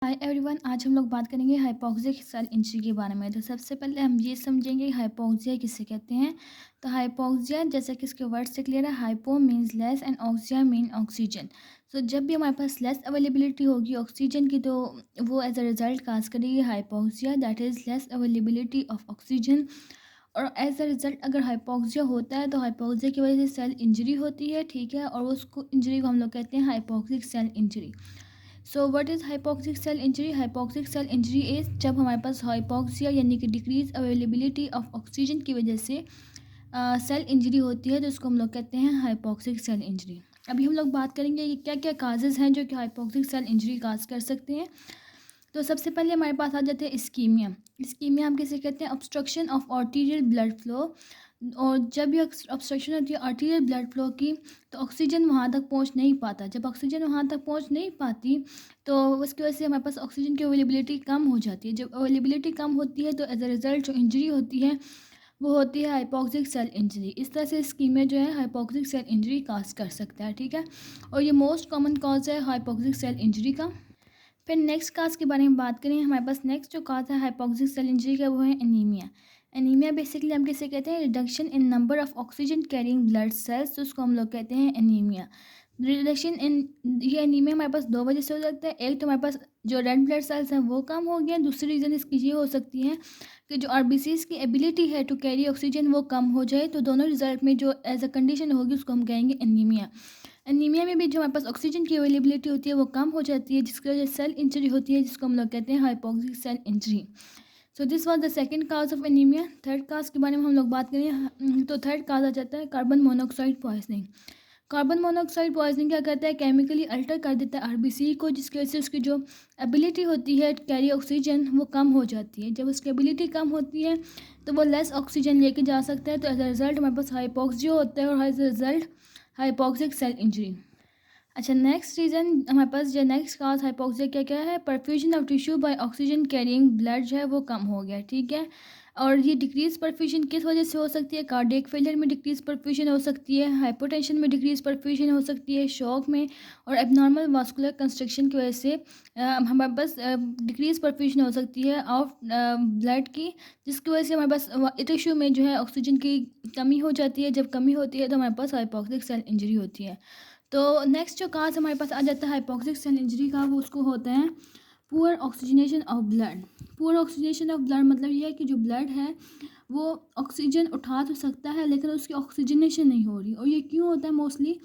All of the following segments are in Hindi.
हाय एवरीवन, आज हम लोग बात करेंगे हाइपोक्सिक सेल इंजरी के बारे में। तो सबसे पहले हम ये समझेंगे हाइपोक्सिया किसे कहते हैं। तो हाइपोक्सिया जैसा कि इसके वर्ड से क्लियर है, hypo means less and oxia mean oxygen. So जब भी हमारे पास लेस अवेलेबिलिटी होगी ऑक्सीजन की, तो वो एज अ रिजल्ट काज करेगी hypoxia, that is less availability of oxygen. और एज अ रिजल्ट अगर हाइपोक्सिया होता है तो हाइपोक्सिया की वजह से सेल इंजरी होती है, ठीक है, और उसको इंजरी को हम लोग कहते हैं hypoxic cell injury. So what is hypoxic cell injury? Hypoxic cell injury is जब हमारे पास हाइपोक्सिया यानी कि डिक्रीज अवेलेबिलिटी ऑफ ऑक्सीजन की वजह से सेल इंजरी होती है, तो इसको हम लोग कहते हैं हाइपोक्सिक सेल इंजरी। अभी हम लोग बात करेंगे कि क्या क्या काजेज़ हैं जो कि हाइपोक्सिक सेल इंजरी काज कर सकते हैं। तो सबसे पहले हमारे पास आ जाते हैं इस्कीमिया। इस्कीमिया हम किसे कहते हैं? Obstruction of arterial blood flow. और जब ये ऑब्स्ट्रक्शन होती है आर्टीरियल ब्लड फ्लो की, तो ऑक्सीजन वहाँ तक पहुँच नहीं पाता। जब ऑक्सीजन वहाँ तक पहुँच नहीं पाती, तो उसकी वजह से हमारे पास ऑक्सीजन की अवेलेबिलिटी कम हो जाती है। जब अवेलेबिलिटी कम होती है तो एज अ रिज़ल्ट जो इंजरी होती है वो होती है हाइपोक्सिक सेल इंजरी। इस तरह से स्कीमे जो है हाइपोक्सिक सेल इंजरी काज कर सकता है, ठीक है। और ये मोस्ट कॉमन कॉज है हाइपोक्सिक सेल इंजरी का। फिर नेक्स्ट काज के बारे में बात करें, हमारे पास नेक्स्ट जो काज है हाइपोक्सिक सेल इंजरी का वो है एनीमिया। एनीमिया बेसिकली हम किसे कहते हैं? Reduction in number of oxygen carrying blood cells, तो उसको हम लोग कहते हैं एनीमिया। रिडक्शन इन ये एनीमिया हमारे पास दो वजह से हो सकता है। एक तो हमारे पास जो रेड ब्लड सेल्स हैं वो कम हो गए, दूसरी रीज़न इसकी ये हो सकती है कि जो आरबीसीज की एबिलिटी है टू कैरी ऑक्सीजन वो कम हो जाए। तो दोनों रिजल्ट में जो एज अ कंडीशन होगी उसको हम कहेंगे एनीमिया। एनीमिया में भी जो हमारे पास ऑक्सीजन की अवेलेबिलिटी होती है वो कम हो जाती है, जिसकी वजह से सेल इंजरी होती है, जिसको हम लोग कहते हैं hypoxic cell injury. So this was the second cause of anaemia. Third cause के बारे में हम लोग बात करें तो थर्ड काज आ जाता है carbon monoxide poisoning. Carbon monoxide poisoning क्या करता है? केमिकली अल्टर कर देता है आरबीसी को, जिसकी वजह से उसकी जो एबिलिटी होती है कैरी ऑक्सीजन वो कम हो जाती है। जब उसकी एबिलिटी कम होती है तो वो लेस ऑक्सीजन लेके जा सकता है, तो एज अ रिजल्ट हमारे पास हाइपोक्सिया होता है और as a result hypoxic cell injury. अच्छा, नेक्स्ट रीज़न हमारे पास जो नेक्स्ट काज हाइपोक्सिया क्या क्या है? Perfusion of tissue by oxygen carrying blood जो है वो कम हो गया, ठीक है। और ये डिक्रीज परफ्यूजन किस वजह से हो सकती है? कार्डियक फेलियर में डिक्रीज परफ्यूजन हो सकती है, हाइपोटेंशन में डिक्रीज परफ्यूजन हो सकती है, शॉक में, और एबनॉर्मल वास्कुलर कंस्ट्रक्शन की वजह से हमारे पास डिक्रीज परफ्यूजन हो सकती है ऑफ ब्लड की, जिसकी वजह से हमारे पास टिश्यू में जो है ऑक्सीजन की कमी हो जाती है। जब कमी होती है तो हमारे पास हाइपोक्सिक सेल इंजरी होती है। तो नेक्स्ट जो काज हमारे पास आ जाता है हाइपोक्सिक सेल इंजरी का, वो उसको होता है poor oxygenation of blood. Poor oxygenation of blood मतलब ये है कि जो ब्लड है वो ऑक्सीजन उठा तो सकता है लेकिन उसकी ऑक्सीजनेशन नहीं हो रही। और ये क्यों होता है? मोस्टली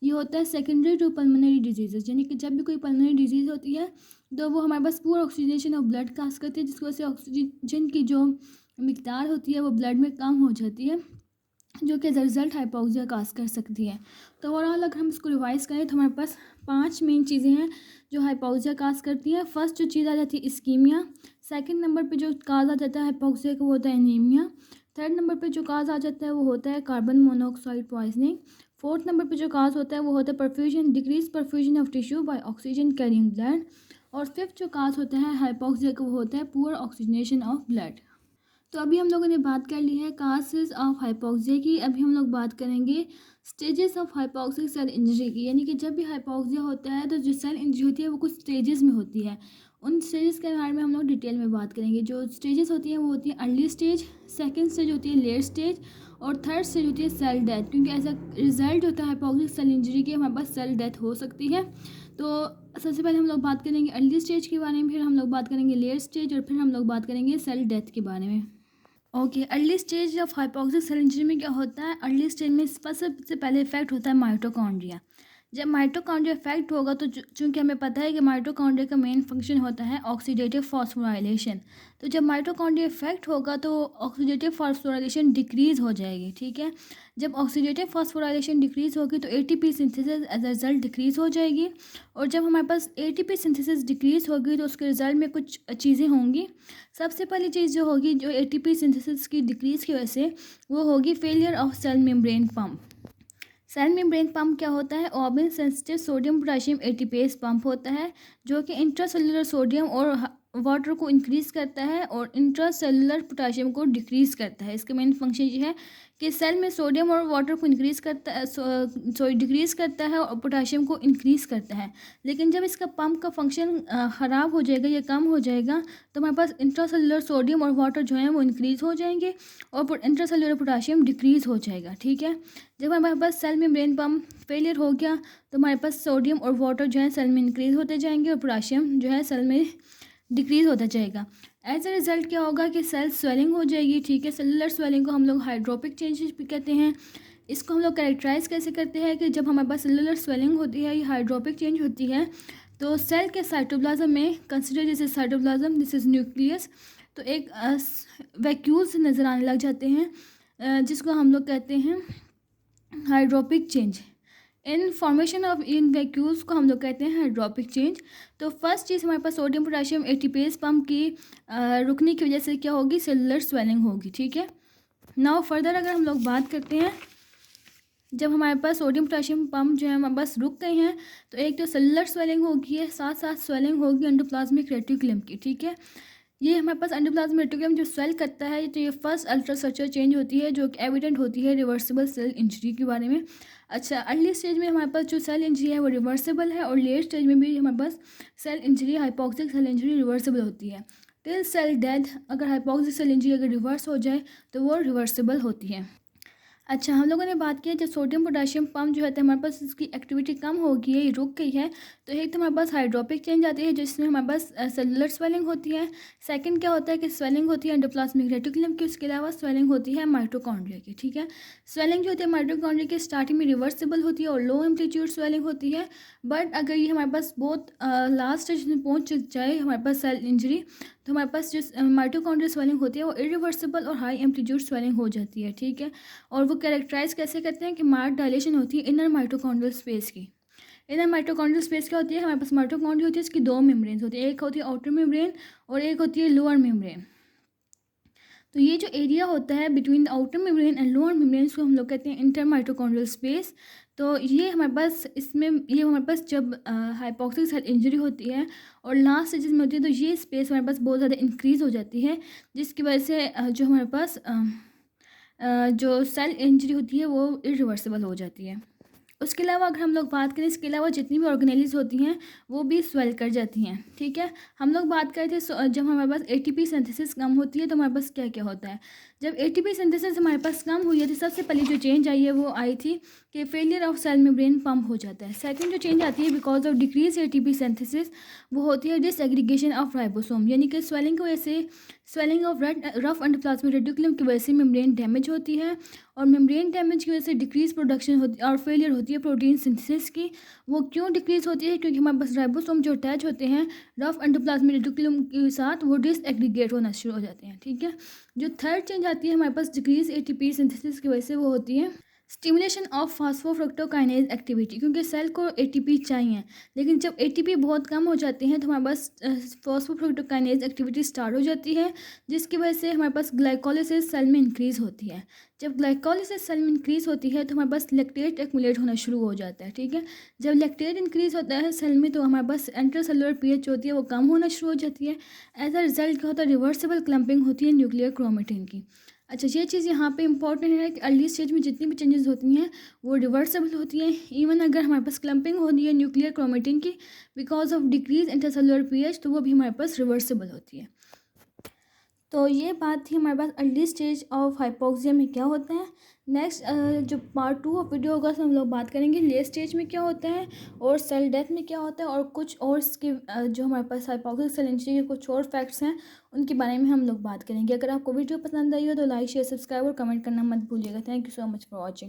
ये होता है सेकेंडरी टू पल्मोनरी डिजीजेज, यानी कि जब भी कोई पल्मोनरी डिजीज़ होती है तो वो हमारे पास पुअर ऑक्सीजनेशन ऑफ ब्लड काज करती है, जिसकी वजह से ऑक्सीजन की जो मिकदार होती है वो ब्लड में कम हो जाती है, जो कि एज अ रिज़ल्ट हाइपोक्सिया काज कर सकती है। तो ओवरऑल अगर हम इसको रिवाइज करें तो हमारे पास 5 मेन चीज़ें हैं जो हाइपोक्सिया काज करती है। फर्स्ट जो चीज़ आ जाती है इस्कीमिया। सेकंड नंबर पे जो काज आ जाता है हाइपोक्सिया का वो होता है एनीमिया। थर्ड नंबर पे जो काज आ जाता है वो होता है carbon monoxide poisoning. Fourth number पे जो काज होता है वो होता है perfusion, decrease perfusion of tissue by oxygen carrying blood. और फिफ्थ जो काज होता है हाइपोक्सिया का वो होता है पुअर ऑक्सीजनेशन ऑफ ब्लड। तो अभी हम लोगों ने बात कर ली है काजेज ऑफ हाइपोक्सिया की। अभी हम लोग बात करेंगे stages of hypoxic cell injury की, यानी कि जब भी हाइपोक्सिया होता है तो जो सेल इंजरी होती है वो कुछ स्टेजेस में होती है। उन स्टेजेस के बारे में हम लोग डिटेल में बात करेंगे। जो स्टेजेस होती हैं वो होती है अर्ली स्टेज, सेकेंड स्टेज होती है लेट स्टेज, और थर्ड स्टेज होती है सेल डेथ। क्योंकि ऐसा रिजल्ट होता है हाइपोक्सिक सेल इंजरी की हमारे पास सेल डेथ हो सकती है। तो सबसे पहले हम लोग बात करेंगे अर्ली स्टेज के बारे में, फिर हम लोग बात करेंगे लेट स्टेज, और फिर हम लोग बात करेंगे सेल डेथ के बारे में। Okay, early stage of hypoxic cell injury में क्या होता है? अर्ली स्टेज में सबसे पहले इफेक्ट होता है माइटोकॉन्ड्रिया। जब माइटोकॉन्ड्रिया इफेक्ट होगा तो चूंकि हमें पता है कि माइटोकॉन्ड्रिया का मेन फंक्शन होता है ऑक्सीडेटिव फॉस्फोराइलेशन, तो जब माइटोकॉन्ड्रिया इफेक्ट होगा तो ऑक्सीडेटिव फॉस्फोराइलेशन डिक्रीज हो जाएगी, ठीक है। जब ऑक्सीडेटिव फॉस्फोराइलेशन डिक्रीज होगी तो ATP synthesis as a result decrease हो जाएगी। और जब हमारे पास एटीपी सिंथेसिस डिक्रीज होगी तो उसके रिजल्ट में कुछ चीज़ें होंगी। सबसे पहली चीज़ जो होगी जो एटीपी सिंथेसिस की डिक्रीज की वजह से, वो होगी failure of cell membrane pump. Cell membrane pump क्या होता है? Ouabain sensitive sodium potassium ATPase pump होता है, जो कि इंट्रासेलुलर सोडियम और वाटर को इंक्रीज़ करता है और इंट्रासेलुलर पोटाशियम को डिक्रीज़ करता है। इसका मेन फंक्शन ये है कि सेल में सोडियम और वाटर को इंक्रीज़ करता है, डिक्रीज़ करता है और पोटाशियम को इंक्रीज़ करता है। लेकिन जब इसका पंप का फंक्शन ख़राब हो जाएगा या कम हो जाएगा तो हमारे पास इंट्रासेलुलर सोडियम और वाटर जो है वो इंक्रीज़ हो जाएंगे और इंट्रासेलुलर पोटाशियम डिक्रीज़ हो जाएगा। ठीक है, जब हमारे पास सेल मेम्ब्रेन पंप फेलियर हो गया तो हमारे पास सोडियम और वाटर जो है सेल में इंक्रीज़ होते जाएंगे और पोटाशियम जो है सेल में डिक्रीज़ होता जाएगा। एज अ रिज़ल्ट क्या होगा कि सेल स्वेलिंग हो जाएगी। ठीक है, सेलुलर स्वेलिंग को हम लोग हाइड्रोपिक चेंजेस भी कहते हैं। इसको हम लोग कैरेक्टराइज कैसे करते हैं कि जब हमारे पास सेलुलर स्वेलिंग होती है या हाइड्रोपिक चेंज होती है तो सेल के साइटोप्लाज्म में, consider this is cytoplasm, this is nucleus, तो एक वैक्यूल्स नज़र आने लग जाते हैं जिसको हम लोग कहते हैं hydropic change. In formation of in vacuoles को हम लोग कहते हैं हाइड्रोपिक चेंज। तो फर्स्ट चीज़ हमारे पास सोडियम पोटाशियम एटीपेज पंप की रुकने की वजह से क्या होगी, सेलुलर स्वेलिंग होगी। ठीक है, नाउ फर्दर अगर हम लोग बात करते हैं, जब हमारे पास सोडियम पोटाशियम पंप जो है हमारे पास रुक गए हैं तो एक तो सेलुलर स्वेलिंग होगी है, साथ साथ स्वेलिंग होगी एंडोप्लाज्मिक रेटिकुलम की। ठीक है, ये हमारे पास एंडोप्लाज्मिक रेटिकुलम जो स्वेल करता है तो ये फर्स्ट अल्ट्रास्ट्रक्चर चेंज होती है जो एविडेंट होती है रिवर्सिबल सेल इंजरी के बारे में। अच्छा, अर्ली स्टेज में हमारे पास जो सेल इंजरी है वो रिवर्सिबल है और लेट स्टेज में भी हमारे पास cell injury, hypoxic cell injury reversible होती है। टिल सेल डेथ, अगर हाइपोक्सिक सेल इंजरी अगर रिवर्स हो जाए तो वो रिवर्सिबल होती है। अच्छा, हम लोगों ने बात की है जब सोडियम पोटाशियम पंप जो है हमारे पास इसकी एक्टिविटी कम हो गई है, ये रुक गई है, तो एक तो हमारे पास हाइड्रोपिक चेंज आती है जिसमें हमारे पास सेलुलर स्वेलिंग होती है। सेकंड क्या होता है कि स्वेलिंग होती है एंडोप्लाज्मिक रेटिकुलम की, उसके अलावा स्वेलिंग होती है माइटोकॉन्ड्रिया की। ठीक है, स्वेलिंग जो होती है माइटोकॉन्ड्रिया की स्टार्टिंग में रिवर्सिबल होती है और लो एम्पलीट्यूड स्वेलिंग होती है, बट अगर ये हमारे पास बहुत लास्ट स्टेज में पहुँच जाए हमारे पास सेल इंजरी तो हमारे पास जो माइटोकॉन्ड्रियल स्वेलिंग होती है वो इरिवर्सिबल और हाई एम्पलीट्यूड स्वेलिंग हो जाती है। ठीक है, और वो कैरेक्टराइज कैसे करते हैं कि मार्क डायलेशन होती है इनर माइटोकॉन्ड्रियल स्पेस की। इनर माइटोकॉन्ड्रियल स्पेस क्या होती है, हमारे पास माइटोकॉन्ड्रिया होती है, इसकी दो मेम्ब्रेन्स होती है, एक होती है आउटर मेम्ब्रेन और एक होती है लोअर मेम्ब्रेन। तो ये जो एरिया होता है between the outer membrane and lower membrane को हम लोग कहते हैं इंटर माइटोकॉन्ड्रियल स्पेस। तो ये हमारे पास इसमें ये हमारे पास जब हाइपोक्सिक सेल इंजरी होती है और लास्ट स्टेजेस में होती है तो ये स्पेस हमारे पास बहुत ज़्यादा इंक्रीज़ हो जाती है जिसकी वजह से जो हमारे पास जो सेल इंजरी होती है वो इरिवर्सिबल हो जाती है। उसके अलावा अगर हम लोग बात करें, इसके अलावा जितनी भी ऑर्गेनेलिज होती हैं वो भी स्वेल कर जाती हैं। ठीक है, हम लोग बात कर रहे थे जब हमारे पास एटीपी सिंथेसिस कम होती है तो हमारे पास क्या क्या होता है। जब एटीपी सिंथेसिस हमारे पास कम हुई है तो सबसे पहले जो चेंज आई है वो आई थी कि failure of cell membrane pump हो जाता है। सेकंड जो चेंज आती है because of decrease ATP synthesis वो होती है डिसएग्रीगेशन ऑफ राइबोसोम, यानी कि स्वेलिंग की वजह से, swelling of rough endoplasmic reticulum की वजह से मेम्ब्रेन डैमेज होती है और मेम्ब्रेन डैमेज की वजह से डिक्रीज प्रोडक्शन होती है और फेलियर होती है प्रोटीन सिंथेसिस की। वो क्यों डिक्रीज होती है, क्योंकि हमारे पास राइबोसोम जो अटैच होते हैं रफ एंडोप्लाज्मिक रेटिकुलम के साथ वो डिसएग्रीगेट होना शुरू हो जाते हैं। ठीक है, जो थर्ड चेंज आती है हमारे पास डिक्रीज एटीपी सिंथेसिस की वजह से वो होती है स्टिमुलेशन ऑफ फास्फोफ्रक्टोकाइनेज एक्टिविटी, क्योंकि सेल को एटीपी चाहिए लेकिन जब एटीपी बहुत कम हो जाते हैं तो हमारे पास फास्फोफ्रक्टोकाइनेज एक्टिविटी स्टार्ट हो जाती है जिसकी वजह से हमारे पास ग्लाइकोलिसिस सेल में इंक्रीज़ होती है। जब ग्लाइकोलिसिस सेल में इंक्रीज़ होती है तो हमारे पास लैक्टेट एक्मुलेट होना शुरू हो जाता है। ठीक है, जब लैक्टेट इंक्रीज़ होता है सेल में तो हमारे पास इंट्रासेलुलर पीएच होती है वो कम होना शुरू हो जाती है। एज अ रिजल्ट क्या होता है, रिवर्सिबल क्लम्पिंग होती है न्यूक्लियर क्रोमेटिन की। अच्छा, ये चीज़ यहाँ पे इंपॉर्टेंट है कि अर्ली स्टेज में जितनी भी चेंजेस होती हैं वो रिवर्सिबल होती हैं। इवन अगर हमारे पास क्लम्पिंग होती है न्यूक्लियर क्रोमेटिन की because of decrease intercellular pH तो वो भी हमारे पास रिवर्सिबल होती है। तो ये बात थी हमारे पास अर्ली स्टेज ऑफ हाइपोक्सिया में क्या होता है। नेक्स्ट जो पार्ट 2 ऑफ वीडियो होगा उसमें हम लोग बात करेंगे लेट स्टेज में क्या होता है और सेल डेथ में क्या होता है और कुछ और इसके जो हमारे पास हाइपोक्सिक सेल इंजरी के कुछ और फैक्ट्स हैं उनके बारे में हम लोग बात करेंगे। अगर आपको वीडियो पसंद आई हो तो लाइक शेयर सब्सक्राइब और कमेंट करना मत भूलिएगा। Thank you so much for watching.